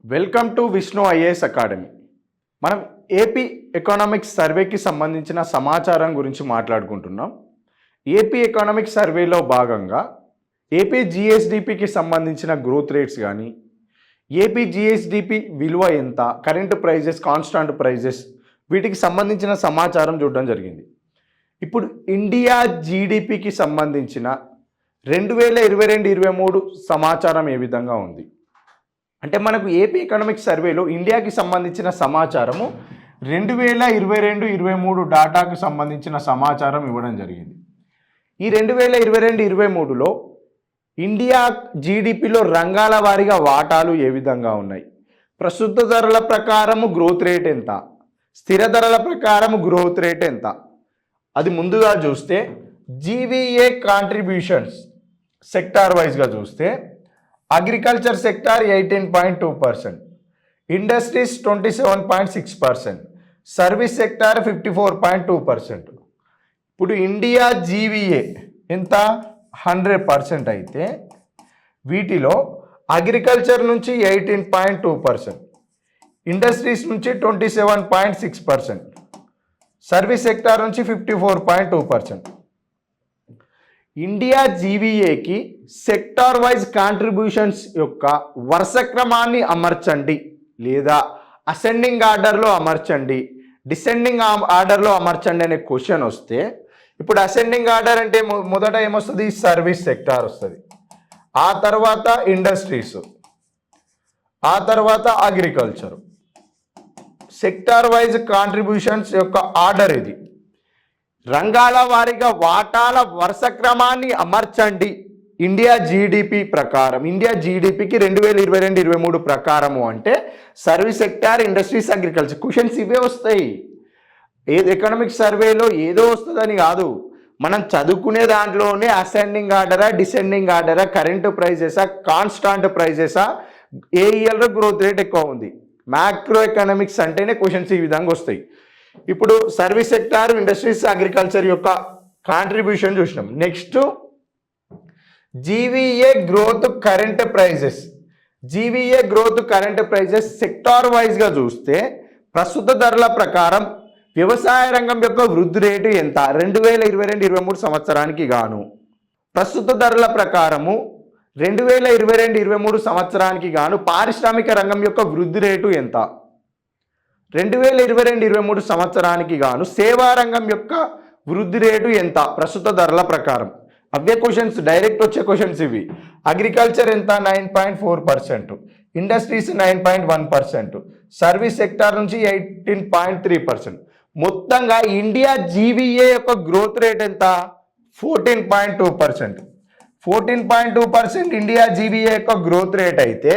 Welcome to Vishnu IAS academy. మనం AP economics సర్వేకి సంబంధించిన సమాచారం గురించి మాట్లాడుకుంటున్నాం. ఏపీ ఎకనామిక్స్ సర్వేలో భాగంగా ఏపీ జిఎస్డిపికి సంబంధించిన గ్రోత్ రేట్స్ కానీ, ఏపీ జిఎస్డిపి విలువ ఎంత, కరెంట్ ప్రైజెస్, కాన్స్టాంట్ ప్రైజెస్, వీటికి సంబంధించిన సమాచారం చూడడం జరిగింది. ఇప్పుడు ఇండియా జీడిపికి సంబంధించిన 2022-23 సమాచారం ఏ విధంగా ఉంది అంటే, మనకు ఏపీ ఎకనామిక్స్ సర్వేలో ఇండియాకి సంబంధించిన సమాచారము 2022-23 డాటాకు సంబంధించిన సమాచారం ఇవ్వడం జరిగింది. ఈ 2022-23లో ఇండియా జీడిపిలో రంగాల వారీగా వాటాలు ఏ విధంగా ఉన్నాయి, ప్రస్తుత ధరల ప్రకారము గ్రోత్ రేట్ ఎంత, స్థిర ధరల ప్రకారము గ్రోత్ రేట్ ఎంత, అది ముందుగా చూస్తే జీవీఏ కాంట్రిబ్యూషన్స్ సెక్టార్ వైజ్గా చూస్తే agriculture sector 18.2%, industries 27.6%, service sector 54.2%. ఇప్పుడు ఇండియా జీవీఏ ఎంత 100% అయితే వీటిలో అగ్రికల్చర్ నుంచి 18.2%, ఇండస్ట్రీస్ నుంచి 27.6%, సర్వీస్ సెక్టార్ నుంచి 54.2%. ఇండియా జీవీఏకి సెక్టార్ వైజ్ కాంట్రిబ్యూషన్స్ యొక్క వరుస క్రమాన్ని అమర్చండి, లేదా అసెండింగ్ ఆర్డర్లో అమర్చండి, డిసెండింగ్ ఆర్డర్లో అమర్చండి అనే క్వశ్చన్ వస్తే, ఇప్పుడు అసెండింగ్ ఆర్డర్ అంటే మొదట ఏమొస్తుంది, సర్వీస్ సెక్టార్ వస్తుంది, ఆ తర్వాత ఇండస్ట్రీస్, ఆ తర్వాత అగ్రికల్చర్. సెక్టార్ వైజ్ కాంట్రిబ్యూషన్స్ యొక్క ఆర్డర్ ఇది. రంగాల వారీగా వాటాల వరుస క్రమాన్ని అమర్చండి ఇండియా జీడిపి ప్రకారం. ఇండియా జీడిపికి 2022-23 ప్రకారము అంటే service sector, industries, agriculture. Questions ఇవే వస్తాయి. ఎకనామిక్ సర్వేలో ఏదో వస్తుందని కాదు, మనం చదువుకునే దాంట్లోనే అసెండింగ్ ఆర్డరా, డిసెండింగ్ ఆర్డరా, కరెంటు ప్రైజెసా, కాన్స్టాంట్ ప్రైజెసా, ఏ ఇయర్లో గ్రోత్ రేట్ ఎక్కువ ఉంది, మ్యాక్రో ఎకనామిక్స్ అంటేనే క్వశ్చన్స్ ఈ విధంగా వస్తాయి. ఇప్పుడు సర్వీస్ సెక్టార్, ఇండస్ట్రీస్, అగ్రికల్చర్ యొక్క కాంట్రిబ్యూషన్ చూసినాం. Next GVA growth current prices. GVA growth current prices sector వైజ్గా చూస్తే ప్రస్తుత ధరల ప్రకారం వ్యవసాయ రంగం యొక్క వృద్ధి రేటు ఎంత 2022-23 సంవత్సరానికి గాను. ప్రస్తుత ధరల ప్రకారము 2022-23 సంవత్సరానికి గాను పారిశ్రామిక రంగం యొక్క వృద్ధి రేటు ఎంత, 2022-23 సంవత్సరానికి గాను సేవా రంగం యొక్క వృద్ధి రేటు ఎంత ప్రస్తుత ధరల ప్రకారం. అవే క్వశ్చన్స్, డైరెక్ట్ వచ్చే క్వశ్చన్స్ ఇవి. అగ్రికల్చర్ ఎంత 9.4%, ఇండస్ట్రీస్ 9.1%, సర్వీస్ సెక్టార్ నుంచి 18.3%. మొత్తంగా ఇండియా జీవీఏ యొక్క గ్రోత్ రేట్ ఎంత 14.2%. 14.2% ఇండియా జీవీఏ యొక్క గ్రోత్ రేట్ అయితే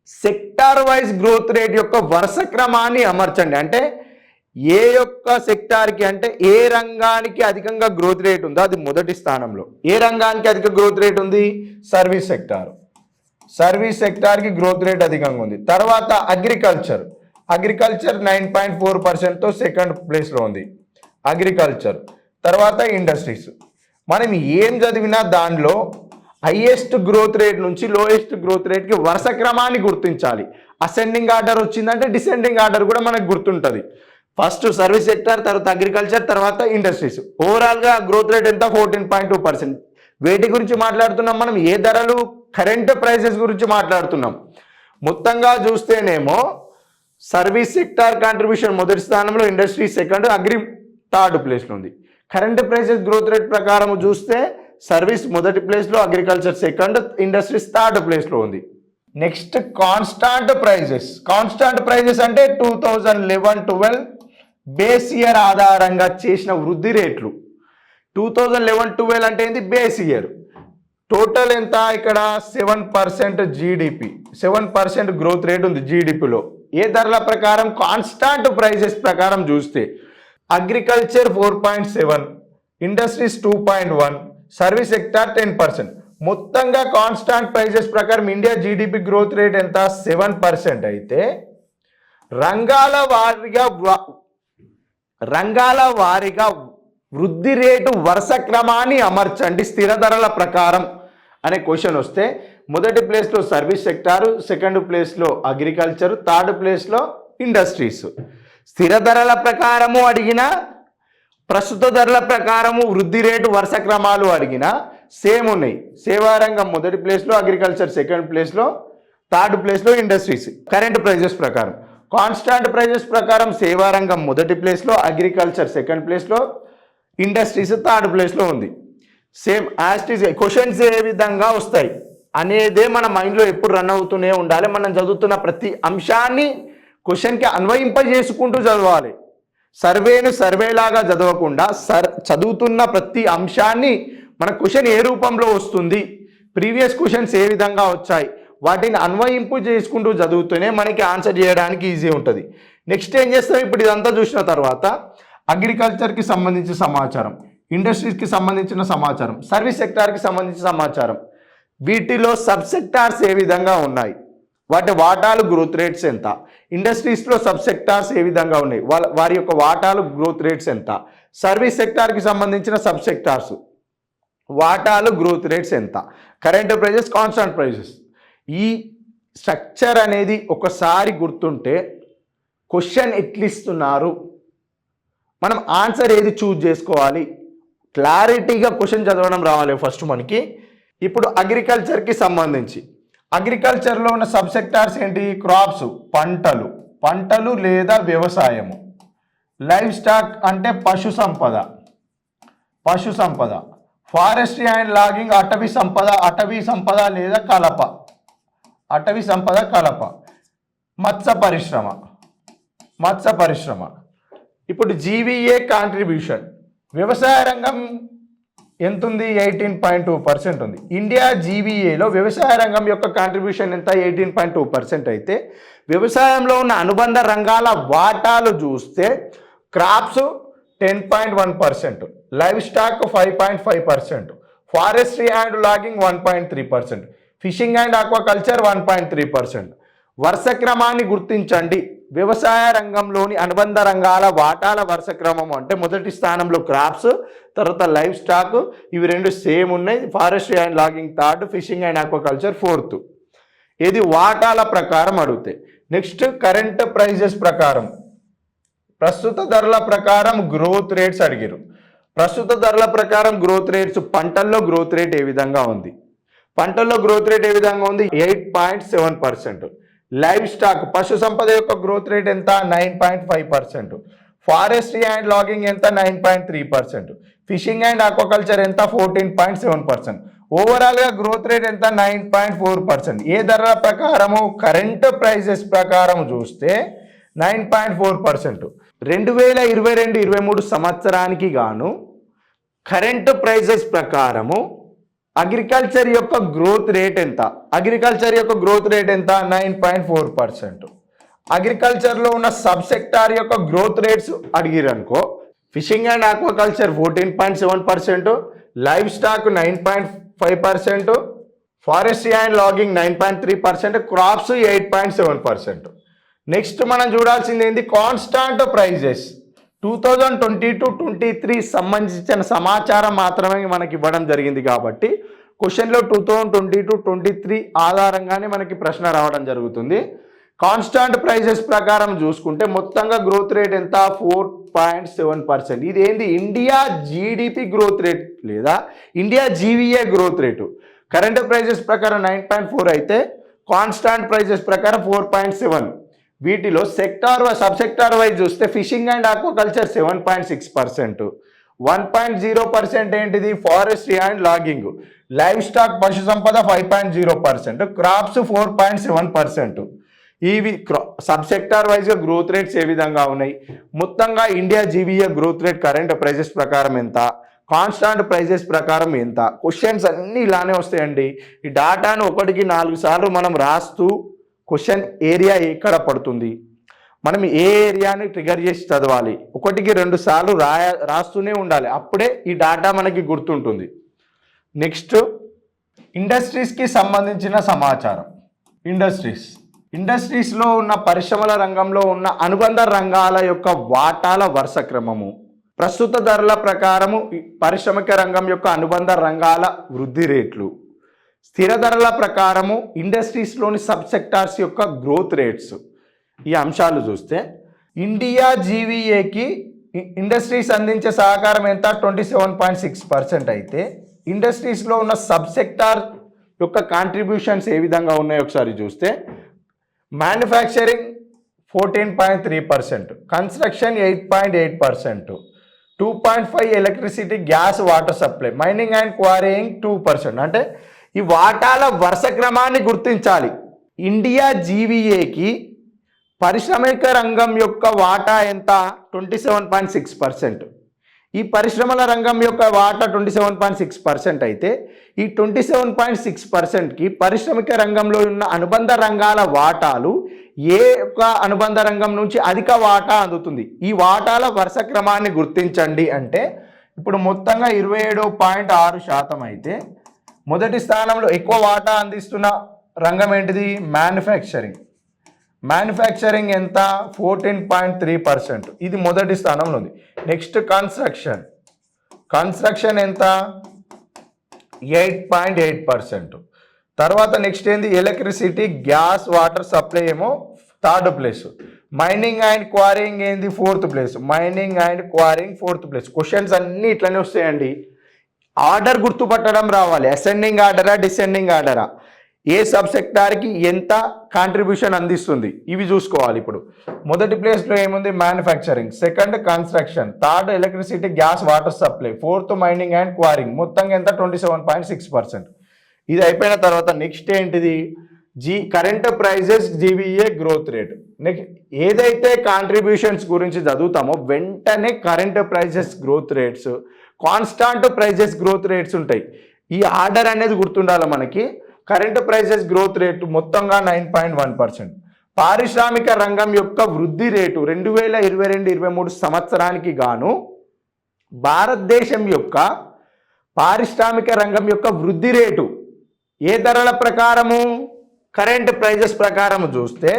సెక్టార్ వైజ్ గ్రోత్ రేట్ యొక్క వరుస క్రమాన్ని అమర్చండి. అంటే ఏ యొక్క సెక్టార్కి, అంటే ఏ రంగానికి అధికంగా గ్రోత్ రేట్ ఉందో అది మొదటి స్థానంలో. ఏ రంగానికి అధిక గ్రోత్ రేట్ ఉంది, సర్వీస్ సెక్టార్. సర్వీస్ సెక్టార్కి గ్రోత్ రేట్ అధికంగా ఉంది. తర్వాత అగ్రికల్చర్. అగ్రికల్చర్ 9.4%తో సెకండ్ ప్లేస్లో ఉంది అగ్రికల్చర్. తర్వాత ఇండస్ట్రీస్. మనం ఏం చదివినా దానిలో హైయెస్ట్ గ్రోత్ రేట్ నుంచి లోయెస్ట్ గ్రోత్ రేట్కి వరుస క్రమాన్ని గుర్తించాలి. అసెండింగ్ ఆర్డర్ వచ్చిందంటే డిసెండింగ్ ఆర్డర్ కూడా మనకు గుర్తుంటుంది. ఫస్ట్ సర్వీస్ సెక్టర్, తర్వాత అగ్రికల్చర్, తర్వాత ఇండస్ట్రీస్. ఓవరాల్గా గ్రోత్ రేట్ ఎంత 14.2%. వేటి గురించి మాట్లాడుతున్నాం మనం, ఏ ధరలు, కరెంట్ ప్రైసెస్ గురించి మాట్లాడుతున్నాం. మొత్తంగా చూస్తేనేమో సర్వీస్ సెక్టార్ కాంట్రిబ్యూషన్ మొదటి స్థానంలో, ఇండస్ట్రీ సెకండ్, అగ్రి థర్డ్ ప్లేస్లో ఉంది. కరెంట్ ప్రైసెస్ గ్రోత్ రేట్ ప్రకారం చూస్తే సర్వీస్ మొదటి ప్లేస్లో, అగ్రికల్చర్ సెకండ్, ఇండస్ట్రీస్ థర్డ్ ప్లేస్లో ఉంది. Next constant prices. Constant prices అంటే 2011-12 బేస్ ఇయర్ ఆధారంగా చేసిన వృద్ధి రేట్లు. 2011-12 అంటే ఏంటి, బేస్ ఇయర్. టోటల్ ఎంత ఇక్కడ 7% జీడిపి, 7% గ్రోత్ రేట్ ఉంది జీడిపిలో. ఏ ధరల ప్రకారం, కాన్స్టాంట్ ప్రైజెస్ ప్రకారం చూస్తే అగ్రికల్చర్ 4.7, ఇండస్ట్రీస్ 2.1, సర్వీస్ సెక్టార్ 10%. మొత్తంగా కాన్స్టాంట్ ప్రైజెస్ ప్రకారం ఇండియా జీడిపి గ్రోత్ రేట్ ఎంత 7% అయితే రంగాల వారీగా వృద్ధి రేటు వరుస క్రమాన్ని అమర్చండి స్థిర ధరల ప్రకారం అనే క్వశ్చన్ వస్తే మొదటి ప్లేస్లో సర్వీస్ సెక్టారు, సెకండ్ ప్లేస్లో అగ్రికల్చర్, థర్డ్ ప్లేస్లో ఇండస్ట్రీస్. స్థిర ధరల ప్రకారము అడిగిన, ప్రస్తుత ధరల ప్రకారము వృద్ధి రేటు వరుస క్రమాలు అడిగిన సేమ్ ఉన్నాయి. సేవారంగం మొదటి ప్లేస్లో, అగ్రికల్చర్ సెకండ్ ప్లేస్లో, థర్డ్ ప్లేస్లో ఇండస్ట్రీస్. కరెంట్ ప్రైజెస్ ప్రకారం కాన్స్టాంట్ ప్రైజెస్ ప్రకారం సేవారంగం మొదటి ప్లేస్లో, అగ్రికల్చర్ సెకండ్ ప్లేస్లో, ఇండస్ట్రీస్ థర్డ్ ప్లేస్లో ఉంది. సేమ్ యాస్టీస్ క్వశ్చన్స్ ఏ విధంగా వస్తాయి అనేదే మన మైండ్లో ఎప్పుడు రన్ అవుతూనే ఉండాలి. మనం చదువుతున్న ప్రతి అంశాన్ని క్వశ్చన్కి అన్వయింపజేసుకుంటూ చదవాలి. సర్వేలాగా చదవకుండా చదువుతున్న ప్రతి అంశాన్ని మన క్వశ్చన్ ఏ రూపంలో వస్తుంది, ప్రీవియస్ క్వశ్చన్స్ ఏ విధంగా వచ్చాయి, వాటిని అన్వయింపు చేసుకుంటూ చదువుతూనే మనకి ఆన్సర్ చేయడానికి ఈజీ ఉంటుంది. నెక్స్ట్ ఏం చేస్తాం, ఇప్పుడు ఇదంతా చూసిన తర్వాత అగ్రికల్చర్కి సంబంధించిన సమాచారం, ఇండస్ట్రీస్కి సంబంధించిన సమాచారం, సర్వీస్ సెక్టార్కి సంబంధించిన సమాచారం, వీటిలో సబ్ సెక్టార్స్ ఏ విధంగా ఉన్నాయి, వాటి వాటాలు గ్రోత్ రేట్స్ ఎంత, ఇండస్ట్రీస్లో సబ్ సెక్టార్స్ ఏ విధంగా ఉన్నాయి, వారి యొక్క వాటాలు గ్రోత్ రేట్స్ ఎంత, సర్వీస్ సెక్టార్కి సంబంధించిన సబ్ సెక్టార్స్ వాటాలు గ్రోత్ రేట్స్ ఎంత, కరెంట్ ప్రైజెస్, కాన్స్టాంట్ ప్రైజెస్. ఈ స్ట్రక్చర్ అనేది ఒకసారి గుర్తుంటే క్వశ్చన్ ఎట్లిస్తున్నారు, మనం ఆన్సర్ ఏది చూజ్ చేసుకోవాలి, క్లారిటీగా క్వశ్చన్ చదవడం రావాలి ఫస్ట్ మనకి. ఇప్పుడు అగ్రికల్చర్కి సంబంధించి అగ్రికల్చర్లో ఉన్న సబ్ సెక్టార్స్ ఏంటి, క్రాప్స్ పంటలు లేదా వ్యవసాయము, లైవ్ స్టాక్ అంటే పశు సంపద, ఫారెస్ట్రీ అండ్ లాగింగ్ అటవీ సంపద లేదా కలప, మత్స్య పరిశ్రమ. ఇప్పుడు జీవీఏ కాంట్రిబ్యూషన్ వ్యవసాయ రంగం ఎంత ఉంది, 18.2% ఉంది. ఇండియా జీవీఏలో వ్యవసాయ రంగం యొక్క కాంట్రిబ్యూషన్ ఎంత, 18.2% అయితే వ్యవసాయంలో ఉన్న అనుబంధ రంగాల వాటాలు చూస్తే crops 10.1%, livestock 5.5%, forestry and logging 1.3%, fishing and aquaculture 1.3%. వరుస క్రమాన్ని గుర్తించండి. వ్యవసాయ రంగంలోని అనుబంధ రంగాల వాటాల వరుస క్రమం అంటే మొదటి స్థానంలో క్రాప్స్, తర్వాత లైవ్ స్టాక్, ఇవి రెండు సేమ్ ఉన్నాయి. Forestry and logging third, fishing and aquaculture fourth. ఇది వాటాల ప్రకారం అడుగుతాయి. నెక్స్ట్ కరెంట్ ప్రైజెస్ ప్రకారం, ప్రస్తుత ధరల ప్రకారం గ్రోత్ రేట్స్ అడిగారు. ప్రస్తుత ధరల ప్రకారం గ్రోత్ రేట్స్, పంటల్లో గ్రోత్ రేట్ ఏ విధంగా ఉంది, 8.7%. లైవ్ స్టాక్ పశు సంపద యొక్క గ్రోత్ రేట్ ఎంత, 9.5%. ఫారెస్ట్రీ అండ్ లాగింగ్ ఎంత, 9.3%. ఫిషింగ్ అండ్ ఆక్వాకల్చర్ ఎంత, 14.7%. ఓవరాల్గా గ్రోత్ రేట్ ఎంత, 9.4%. ఏ ధరల ప్రకారము, కరెంట్ ప్రైజెస్ ప్రకారం చూస్తే 9.4%. 2022-23 సంవత్సరానికి గాను కరెంట్ ప్రైజెస్ ప్రకారము అగ్రికల్చర్ యొక్క గ్రోత్ రేట్ ఎంత, 9.4%. అగ్రికల్చర్లో ఉన్న సబ్ సెక్టార్ యొక్క గ్రోత్ రేట్స్ అడిగిరనుకో, fishing and aquaculture 14.7%, livestock 9.5%, forestry and logging 9.3%, crops 8.7%. Next మనం చూడాల్సింది ఏంటి, కాన్స్టాంట్ ప్రైజెస్ 2022-23 సంబంధించిన సమాచారం మాత్రమే మనకి ఇవ్వడం జరిగింది కాబట్టి క్వశ్చన్లో 2022-23 ఆధారంగానే మనకి ప్రశ్న రావడం జరుగుతుంది. కాన్స్టాంట్ ప్రైజెస్ ప్రకారం చూసుకుంటే మొత్తంగా గ్రోత్ రేట్ ఎంత, 4.7%. ఇది ఏంది, ఇండియా జీడిపి గ్రోత్ రేట్ లేదా India GVA growth rate. Current prices ప్రకారం 9.4 అయితే కాన్స్టాంట్ ప్రైజెస్ ప్రకారం 4.7. వీటిలో సబ్ సెక్టార్ వైజ్ చూస్తే ఫిషింగ్ అండ్ ఆక్వాకల్చర్ 7.6%, 1.0% ఏంటిది forestry and logging, livestock పశు సంపద 5.0%, క్రాప్స్ 4.7%. ఇవి సబ్ సెక్టార్ వైజ్గా గ్రోత్ రేట్స్ ఏ విధంగా ఉన్నాయి, మొత్తంగా India GVA growth rate current prices ప్రకారం ఎంత, కాన్స్టాంట్ ప్రైజెస్ ప్రకారం ఎంత. క్వశ్చన్స్ అన్నీ ఇలానే వస్తాయండి. ఈ డాటాను 1కి 4 సార్లు మనం రాస్తూ క్వశ్చన్ ఏరియా ఎక్కడ పడుతుంది, మనం ఏ ఏరియాని ట్రిగర్ చేసి చదవాలి, 1కి 2 సార్లు రాస్తూనే ఉండాలి. అప్పుడే ఈ డాటా మనకి గుర్తుంటుంది. నెక్స్ట్ ఇండస్ట్రీస్కి సంబంధించిన సమాచారం. ఇండస్ట్రీస్లో ఉన్న పరిశ్రమల రంగంలో ఉన్న అనుబంధ రంగాల యొక్క వాటాల వరుస క్రమము, ప్రస్తుత ధరల ప్రకారము పారిశ్రామిక రంగం యొక్క అనుబంధ రంగాల వృద్ధి రేట్లు, స్థిర ధరల ప్రకారము ఇండస్ట్రీస్లోని సబ్ సెక్టార్స్ యొక్క గ్రోత్ రేట్స్, ఈ అంశాలు చూస్తే ఇండియా జీవీఏకి ఇండస్ట్రీస్ అందించే సహకారం ఎంత 27.6% అయితే ఇండస్ట్రీస్లో ఉన్న సబ్ సెక్టార్ యొక్క కాంట్రిబ్యూషన్స్ ఏ విధంగా ఉన్నాయో ఒకసారి చూస్తే manufacturing 14.3%, construction 8.8%, 2.5 electricity, gas, water supply, mining and quarrying 2%. అంటే ఈ వాటాల వరుస క్రమాన్ని గుర్తించాలి. ఇండియా జీవీఏకి పారిశ్రామిక రంగం యొక్క వాటా ఎంత 27.6%. ఈ పరిశ్రమల రంగం యొక్క వాటా 27.6% అయితే ఈ 27.6%కి పారిశ్రామిక రంగంలో ఉన్న అనుబంధ రంగాల వాటాలు ఏ యొక్క అనుబంధ రంగం నుంచి అధిక వాటా అందుతుంది, ఈ వాటాల వరుస క్రమాన్ని గుర్తించండి అంటే ఇప్పుడు మొత్తంగా 27.6% అయితే మొదటి స్థానంలో ఎక్కువ వాటా అందిస్తున్న రంగం ఏంటిది? మ్యానుఫ్యాక్చరింగ్. మ్యానుఫ్యాక్చరింగ్ ఎంత? 14.3%, ఇది మొదటి స్థానంలో ఉంది. Next construction. కన్స్ట్రక్షన్ ఎంత? 8.8%. తర్వాత నెక్స్ట్ ఏంది? ఎలక్ట్రిసిటీ, గ్యాస్, వాటర్ సప్లై ఏమో third place. Mining and quarrying ఏంది? 4th place. Mining and quarrying 4th place. Questions అన్నీ ఇట్లనే వస్తాయండి. ఆర్డర్ గుర్తుపట్టడం రావాలి. అసెండింగ్ ఆర్డరా, డిసెండింగ్ ఆర్డరా, ఏ సబ్ సెక్టార్కి ఎంత కాంట్రిబ్యూషన్ అందిస్తుంది, ఇవి చూసుకోవాలి. ఇప్పుడు మొదటి ప్లేస్లో ఏముంది? Manufacturing, second construction, third electricity, gas, water supply, 4th mining and quarrying. మొత్తంగా ఎంత? 27.6%. ఇది అయిపోయిన తర్వాత నెక్స్ట్ ఏంటిది? Current prices GVA growth rate. Next ఏదైతే కాంట్రిబ్యూషన్స్ గురించి చదువుతామో వెంటనే current prices growth rates, constant prices growth rates ఉంటాయి. ఈ ఆర్డర్ అనేది గుర్తుండాలి మనకి. కరెంట్ ప్రైజెస్ గ్రోత్ రేటు మొత్తంగా 9.1%. పారిశ్రామిక రంగం యొక్క వృద్ధి రేటు 2022-23 సంవత్సరానికి గాను భారతదేశం యొక్క పారిశ్రామిక రంగం యొక్క వృద్ధి రేటు ఏ ధరల ప్రకారము? కరెంట్ ప్రైజెస్ ప్రకారం చూస్తే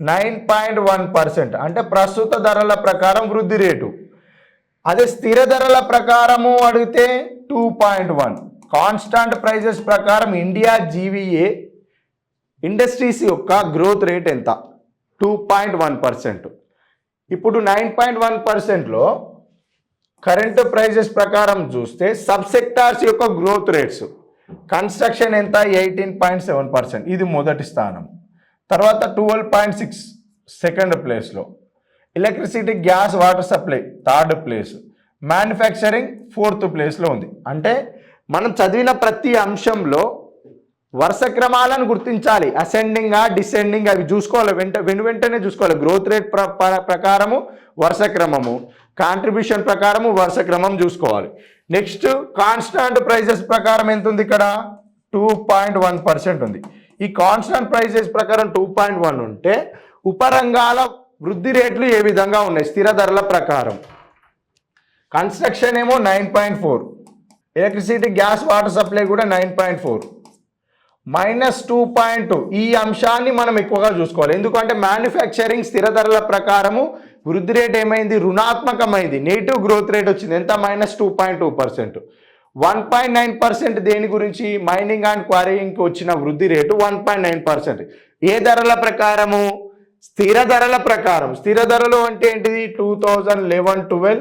9.1%, అంటే ప్రస్తుత ధరల ప్రకారం వృద్ధి రేటు. అదే స్థిర ధరల ప్రకారము అడిగితే 2.1. కాన్స్టాంట్ ప్రైజెస్ ప్రకారం ఇండియా జీవీఏ ఇండస్ట్రీస్ యొక్క గ్రోత్ రేట్ ఎంత? 2.1%. ఇప్పుడు 9.1%లో కరెంట్ ప్రైజెస్ ప్రకారం చూస్తే సబ్ సెక్టార్స్ యొక్క గ్రోత్ రేట్స్. కన్స్ట్రక్షన్ ఎంత? 18.7%, ఇది మొదటి స్థానం. తర్వాత 12.6 సెకండ్ ప్లేస్లో. Electricity, gas, water supply third place. Manufacturing 4th ప్లేస్లో ఉంది. అంటే మనం చదివిన ప్రతి అంశంలో వరుస క్రమాలను గుర్తించాలి. అసెండింగా, డిసెండింగ్ అవి చూసుకోవాలి. వెంటనే చూసుకోవాలి. గ్రోత్ రేట్ ప్రకారము వరుస క్రమము, కాంట్రిబ్యూషన్ ప్రకారము వరుస క్రమం చూసుకోవాలి. నెక్స్ట్ కాన్స్టాంట్ ప్రైజెస్ ప్రకారం ఎంత ఉంది? ఇక్కడ 2.1% ఉంది. ఈ కాన్స్టాంట్ ప్రైజెస్ ప్రకారం 2.1 ఉంటే ఉపరంగాల వృద్ధి రేట్లు ఏ విధంగా ఉన్నాయి? స్థిర ధరల ప్రకారం కన్స్ట్రక్షన్ ఏమో 9.4, ఎలక్ట్రిసిటీ, గ్యాస్, వాటర్ సప్లై కూడా 9.4, -2.2. ఈ అంశాన్ని మనం ఎక్కువగా చూసుకోవాలి. ఎందుకంటే మ్యానుఫ్యాక్చరింగ్ స్థిర ధరల ప్రకారము వృద్ధి రేట్ ఏమైంది? రుణాత్మకమైంది. నెగిటివ్ గ్రోత్ రేట్ వచ్చింది. ఎంత? -2.2%. 1.9% దేని గురించి? మైనింగ్ అండ్ క్వారీయింగ్కి వచ్చిన వృద్ధి రేటు 1.9%. ఏ ధరల ప్రకారము? స్థిర ధరల ప్రకారం. స్థిర ధరలు అంటే ఏంటిది? 2011-12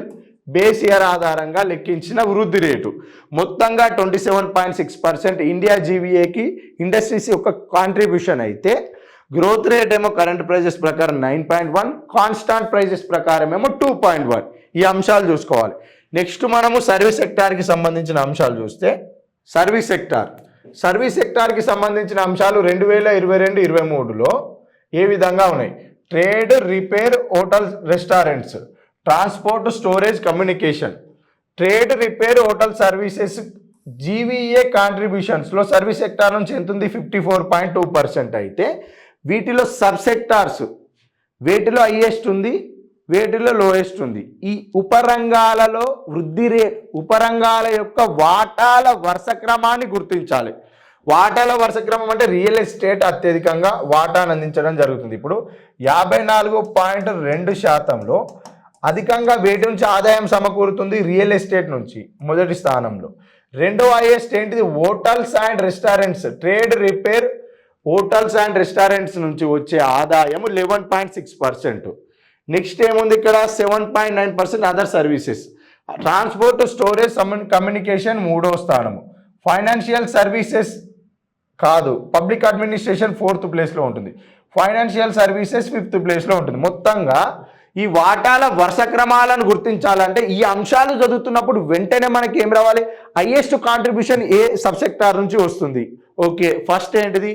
బేస్ ఇయర్ ఆధారంగా లెక్కించిన వృద్ధి రేటు. మొత్తంగా 27.6% ఇండియా జీవీఏకి ఇండస్ట్రీస్ యొక్క కాంట్రిబ్యూషన్ అయితే గ్రోత్ రేట్ ఏమో కరెంట్ ప్రైజెస్ ప్రకారం 9.1, కాన్స్టాంట్ ప్రైజెస్ ప్రకారం ఏమో 2.1. ఈ అంశాలు చూసుకోవాలి. నెక్స్ట్ మనము సర్వీస్ సెక్టార్కి సంబంధించిన అంశాలు చూస్తే సర్వీస్ సెక్టార్కి సంబంధించిన అంశాలు 2022-23లో ఏ విధంగా ఉన్నాయి? Trade, repair, hotel, restaurants, transport, storage, communication. Trade, repair, hotel services GVA కాంట్రిబ్యూషన్స్లో సర్వీస్ సెక్టార్ నుంచి ఎంత ఉంది? 54.2% అయితే వీటిలో సబ్ సెక్టార్స్ వేటిలో హైయెస్ట్ ఉంది, వేటిలో లోయెస్ట్ ఉంది. ఈ ఉపరంగాలలో వృద్ధి రేట్, ఉపరంగాల యొక్క వాటాల వరుస క్రమాన్ని గుర్తించాలి. వాటాల వరుస క్రమం అంటే రియల్ ఎస్టేట్ అత్యధికంగా వాటాను అందించడం జరుగుతుంది. ఇప్పుడు 54.2%లో అధికంగా వేటి నుంచి ఆదాయం సమకూరుతుంది? రియల్ ఎస్టేట్ నుంచి మొదటి స్థానంలో. రెండో హైయెస్ట్ ఏంటిది hotels and restaurants, trade repair hotels and restaurants నుంచి వచ్చే ఆదాయం 11.6%. నెక్స్ట్ ఏముంది ఇక్కడ 7.9% other services. Transport, storage, communication మూడో స్థానము. ఫైనాన్షియల్ సర్వీసెస్ కాదు, పబ్లిక్ అడ్మినిస్ట్రేషన్ 4th ప్లేస్లో ఉంటుంది. ఫైనాన్షియల్ సర్వీసెస్ 5th ప్లేస్లో ఉంటుంది. మొత్తంగా ఈ వాటాల వరుస క్రమాలను గుర్తించాలంటే ఈ అంశాలు చదువుతున్నప్పుడు వెంటనే మనకి ఏం రావాలి, హైయెస్ట్ కాంట్రిబ్యూషన్ ఏ సబ్ సెక్టార్ నుంచి వస్తుంది. ఓకే, ఫస్ట్ ఏంటిది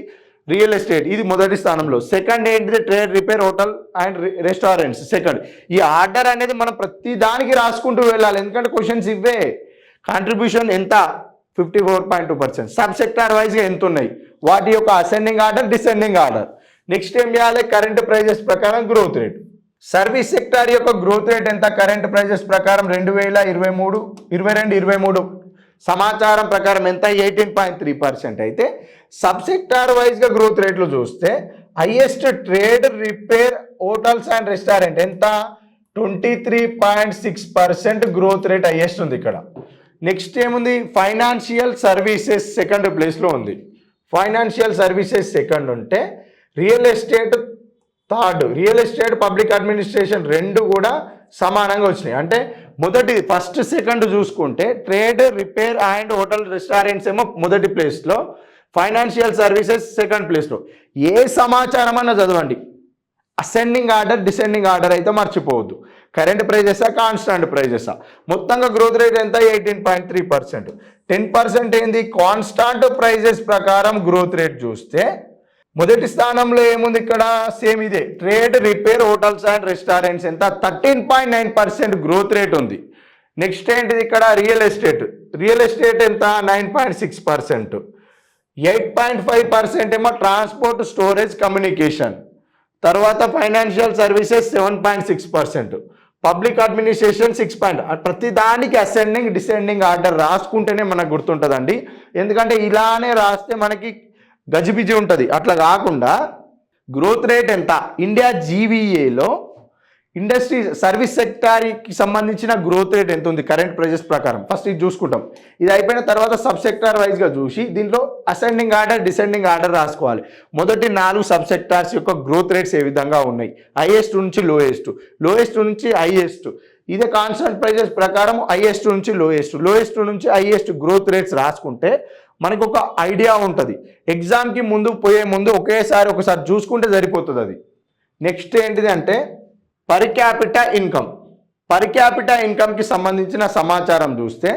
రియల్ ఎస్టేట్, ఇది మొదటి స్థానంలో. సెకండ్ ఏంటిది trade repair hotel and restaurants second. ఈ ఆర్డర్ అనేది మనం ప్రతి దానికి రాసుకుంటూ వెళ్ళాలి, ఎందుకంటే క్వశ్చన్స్ ఇవే. కాంట్రిబ్యూషన్ ఎంత 54.2%. సబ్ సెక్టార్ వైజ్గా ఎంత ఉన్నాయి, వాటి యొక్క ascending order, descending order. Next ఏం చేయాలి, కరెంట్ ప్రైజెస్ ప్రకారం గ్రోత్ రేట్. సర్వీస్ సెక్టార్ యొక్క గ్రోత్ రేట్ ఎంత కరెంట్ ప్రైజెస్ ప్రకారం 2022-23 సమాచారం ప్రకారం ఎంత 18.3% అయితే సబ్ సెక్టార్ వైజ్గా గ్రోత్ రేట్లు చూస్తే highest trade repair hotels and restaurant ఎంత 23.6% గ్రోత్ రేట్ హైయెస్ట్ ఉంది ఇక్కడ. నెక్స్ట్ ఏముంది, ఫైనాన్షియల్ సర్వీసెస్ సెకండ్ ప్లేస్లో ఉంది. ఫైనాన్షియల్ సర్వీసెస్ సెకండ్ ఉంటే real estate third. Real estate, public administration రెండు కూడా సమానంగా వచ్చినాయి. అంటే మొదటి ఫస్ట్ సెకండ్ చూసుకుంటే trade repair and hotel restaurants ఏమో మొదటి ప్లేస్లో, ఫైనాన్షియల్ సర్వీసెస్ సెకండ్ ప్లేస్లో. ఏ సమాచారం అన్న చదవండి, అసెండింగ్ ఆర్డర్, డిసెండింగ్ ఆర్డర్ అయితే మర్చిపోవద్దు. కరెంట్ ప్రైజెసా, కాన్స్టాంట్ ప్రైజెసా. మొత్తంగా గ్రోత్ రేట్ ఎంత 18.3%. 10% ఏంది కాన్స్టాంట్ ప్రైజెస్ ప్రకారం గ్రోత్ రేట్ చూస్తే మొదటి స్థానంలో ఏముంది ఇక్కడ, సేమ్ ఇదే trade repair hotels and restaurants ఎంత 13.9% గ్రోత్ రేట్ ఉంది. నెక్స్ట్ ఏంటిది ఇక్కడ రియల్ ఎస్టేట్. రియల్ ఎస్టేట్ ఎంత 9.6%. 8.5% ఏమో ట్రాన్స్పోర్ట్, స్టోరేజ్, కమ్యూనికేషన్. తర్వాత ఫైనాన్షియల్ సర్వీసెస్ 7.6%. Public administration 6. ప్రతి దానికి అసెండింగ్, డిసెండింగ్ ఆర్డర్ రాసుకుంటేనే మనకు గుర్తుంటుందండి. ఎందుకంటే ఇలానే రాస్తే మనకి గజిబిజి ఉంటుంది. అట్లా కాకుండా గ్రోత్ రేట్ ఎంత ఇండియా జీవీఏలో ఇండస్ట్రీ సర్వీస్ సెక్టార్కి సంబంధించిన గ్రోత్ రేట్ ఎంత ఉంది కరెంట్ ప్రైజెస్ ప్రకారం ఫస్ట్ ఇది చూసుకుంటాం. ఇది అయిపోయిన తర్వాత సబ్ సెక్టార్ వైజ్గా చూసి దీంట్లో అసెండింగ్ ఆర్డర్, డిసెండింగ్ ఆర్డర్ రాసుకోవాలి. మొదటి 4 సబ్ సెక్టార్స్ యొక్క గ్రోత్ రేట్స్ ఏ విధంగా ఉన్నాయి, హైయెస్ట్ నుంచి లోయెస్ట్, లోయెస్ట్ నుంచి హైయెస్ట్. ఇదే కాన్స్టెంట్ ప్రైజెస్ ప్రకారం హైయెస్ట్ నుంచి లోయెస్ట్, లోయెస్ట్ నుంచి హైయెస్ట్ గ్రోత్ రేట్స్ రాసుకుంటే మనకు ఒక ఐడియా ఉంటుంది. ఎగ్జామ్కి ముందు పోయే ముందు ఒకసారి చూసుకుంటే సరిపోతుంది అది. నెక్స్ట్ ఏంటిది అంటే per capita income. Per capita ఇన్కమ్కి సంబంధించిన సమాచారం చూస్తే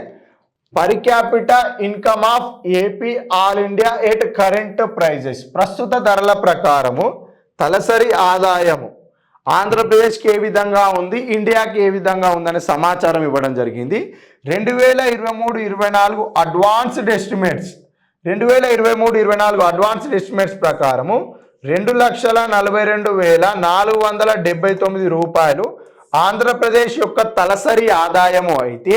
per capita income of AP all India at current prices, ప్రస్తుత ధరల ప్రకారము తలసరి ఆదాయము ఆంధ్రప్రదేశ్కి ఏ విధంగా ఉంది, ఇండియాకి ఏ విధంగా ఉందనే సమాచారం ఇవ్వడం జరిగింది. 2023-24 అడ్వాన్స్డ్ ఎస్టిమేట్స్, 2023-24 అడ్వాన్స్డ్ ఎస్టిమేట్స్ ప్రకారము 2,42,479 రూపాయలు ఆంధ్రప్రదేశ్ యొక్క తలసరి ఆదాయము అయితే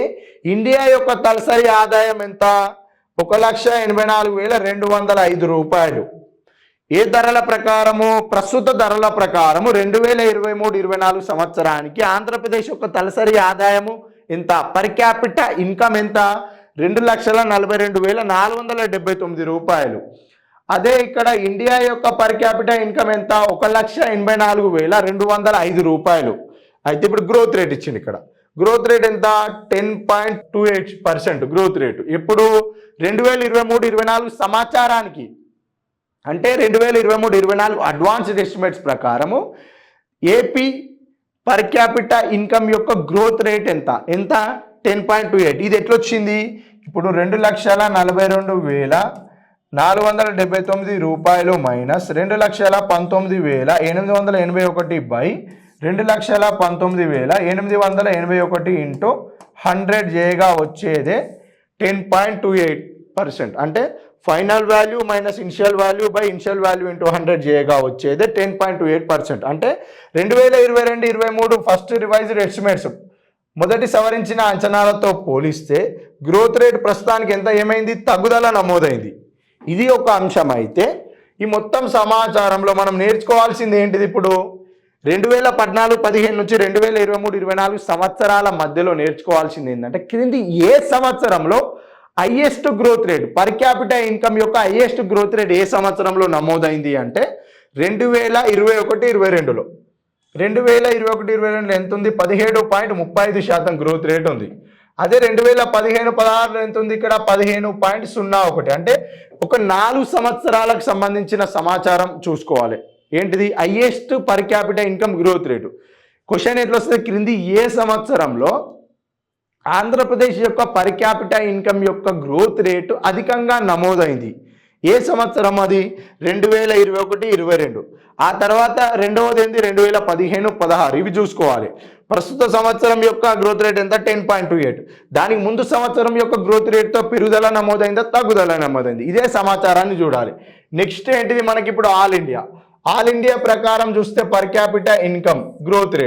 ఇండియా యొక్క తలసరి ఆదాయం ఎంత 1,84,205 రూపాయలు. ఏ ధరల ప్రకారము, ప్రస్తుత ధరల ప్రకారము 2023-24 సంవత్సరానికి ఆంధ్రప్రదేశ్ యొక్క తలసరి ఆదాయము ఎంత, పర్ క్యాపిటా ఇన్కమ్ ఎంత 2,42,479 రూపాయలు. అదే ఇక్కడ ఇండియా యొక్క పర్ క్యాపిటా ఇన్కమ్ ఎంత 1,84,205 రూపాయలు. అయితే ఇప్పుడు గ్రోత్ రేట్ ఇచ్చింది. ఇక్కడ గ్రోత్ రేట్ ఎంత 10.28% గ్రోత్ రేటు. ఇప్పుడు 2023-24 సమాచారానికి అంటే 2023-24 అడ్వాన్స్డ్ ఎస్టిమేట్స్ ప్రకారము ఏపీ పర్ క్యాపిటా ఇన్కమ్ యొక్క గ్రోత్ రేట్ ఎంత 10.28. ఇది ఎట్లొచ్చింది, ఇప్పుడు 2,42,479 రూపాయలు మైనస్ 2,19,881 బై 2,19,881 ఇంటూ 100 చేయగా వచ్చేదే 10.28%. అంటే final value minus initial value by initial value into 100 చేయగా వచ్చేదే 10.28%. అంటే 2022-23 ఫస్ట్ రివైజ్డ్ ఎస్టిమేట్స్ మొదటి సవరించిన అంచనాలతో పోలిస్తే గ్రోత్ రేట్ ప్రస్తుతానికి ఎంత ఏమైంది, తగ్గుదల నమోదైంది. ఇది ఒక అంశం. అయితే ఈ మొత్తం సమాచారంలో మనం నేర్చుకోవాల్సింది ఏంటిది, ఇప్పుడు 2014-15 నుంచి 2023-24 సంవత్సరాల మధ్యలో నేర్చుకోవాల్సింది ఏంటంటే క్రింది ఏ సంవత్సరంలో highest growth rate per capital income యొక్క హైయెస్ట్ గ్రోత్ రేట్ ఏ సంవత్సరంలో నమోదైంది అంటే 2021-22లో 2021-22 ఎంత ఉంది 17.35% గ్రోత్ రేట్ ఉంది. అదే 2015-16 ఎంత ఉంది ఇక్కడ 15.01 అంటే ఒక 4 సంవత్సరాలకు సంబంధించిన సమాచారం చూసుకోవాలి. ఏంటిది highest per capital income growth rate. Question ఎట్లా వస్తుంది క్రింది ఏ సంవత్సరంలో ఆంధ్రప్రదేశ్ యొక్క పర్ క్యాపిటల్ ఇన్కమ్ యొక్క గ్రోత్ రేటు అధికంగా నమోదైంది, ఏ సంవత్సరం అది 2021-22. ఆ తర్వాత రెండవది ఏంది 2015-16. ఇవి చూసుకోవాలి. ప్రస్తుత సంవత్సరం యొక్క గ్రోత్ రేట్ ఎంత 10.28. దానికి ముందు సంవత్సరం యొక్క గ్రోత్ రేట్తో పెరుగుదల నమోదైందా తగ్గుదల నమోదైంది, ఇదే సమాచారాన్ని చూడాలి. నెక్స్ట్ ఏంటిది మనకి ఇప్పుడు ఆల్ ఇండియా ప్రకారం చూస్తే per capital income growth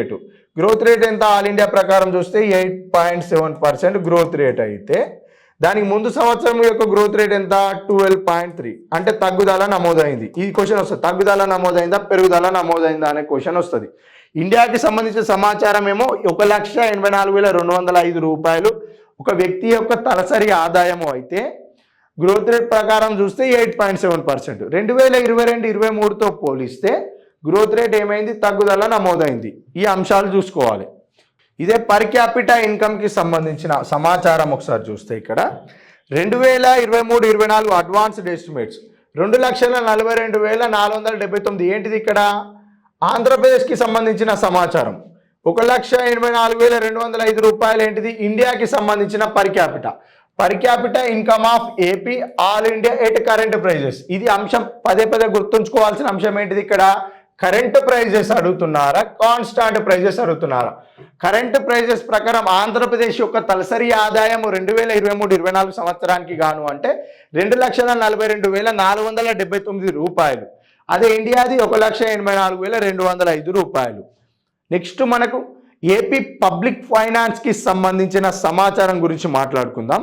rate ఎంత ఆల్ ఇండియా ప్రకారం చూస్తే 8.7% గ్రోత్ రేట్ అయితే దానికి ముందు సంవత్సరం యొక్క గ్రోత్ రేట్ ఎంత 12.3 అంటే తగ్గుదల నమోదైంది. ఈ క్వశ్చన్ వస్తుంది, తగ్గుదల నమోదైందా పెరుగుదల నమోదైందా అనే క్వశ్చన్ వస్తుంది. ఇండియాకి సంబంధించిన సమాచారం ఏమో 1,84,205 రూపాయలు ఒక వ్యక్తి యొక్క తలసరి ఆదాయము అయితే గ్రోత్ రేట్ ప్రకారం చూస్తే 8.7%. 2022-23తో పోలిస్తే గ్రోత్ రేట్ ఏమైంది తగ్గుదల నమోదైంది. ఈ అంశాలు చూసుకోవాలి. ఇదే పర్ క్యాపిటల్ ఇన్కమ్కి సంబంధించిన సమాచారం ఒకసారి చూస్తే ఇక్కడ 2023-24 అడ్వాన్స్డ్ ఎస్టిమేట్స్ 2,42,479. ఏంటిది ఇక్కడ ఆంధ్రప్రదేశ్కి సంబంధించిన సమాచారం 1,84,205 రూపాయలు ఏంటిది ఇండియాకి సంబంధించిన per capital income of AP all India at current prices. ఇది అంశం పదే గుర్తుంచుకోవాల్సిన అంశం ఏంటిది ఇక్కడ కరెంట్ ప్రైజెస్ అడుగుతున్నారా కాన్స్టాంట్ ప్రైజెస్ అడుగుతున్నారా. కరెంట్ ప్రైజెస్ ప్రకారం ఆంధ్రప్రదేశ్ యొక్క తలసరి ఆదాయం 2023-24 సంవత్సరానికి గాను అంటే 2,42,479 రూపాయలు. అదే ఇండియాది 1,84,205 రూపాయలు. నెక్స్ట్ మనకు ఏపీ పబ్లిక్ ఫైనాన్స్కి సంబంధించిన సమాచారం గురించి మాట్లాడుకుందాం.